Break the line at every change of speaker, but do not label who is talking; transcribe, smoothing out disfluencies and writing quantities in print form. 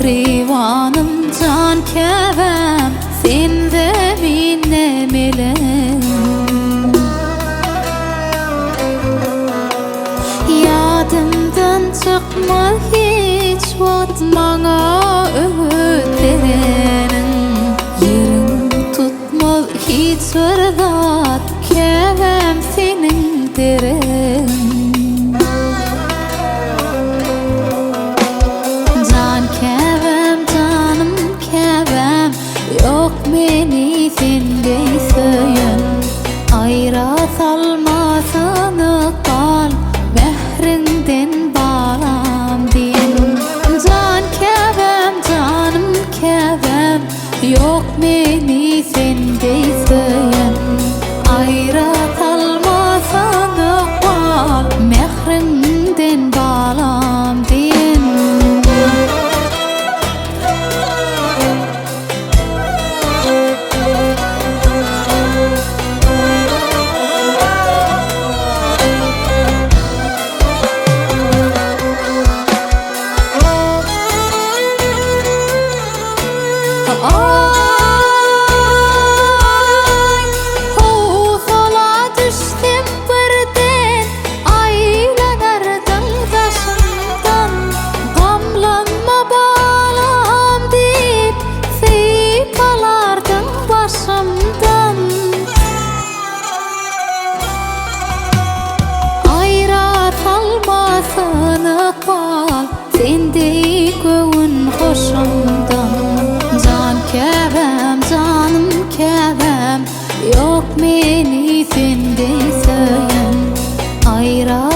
pehrivanım can kevem sen de benim elim yadımdan çıkma hiç vakt bana öğütlerin yerim tutma hiç vırdat kevem senin derin yok beni sendey söyün ayra salmasını kal mehrinden bağlam din can kevem canım kevem yok beni sendey söyün ayra salmasını kal mehrinden bağlam din sendey göğün hoşumdan can kevem canım kevem yok beni sendey söyün ayra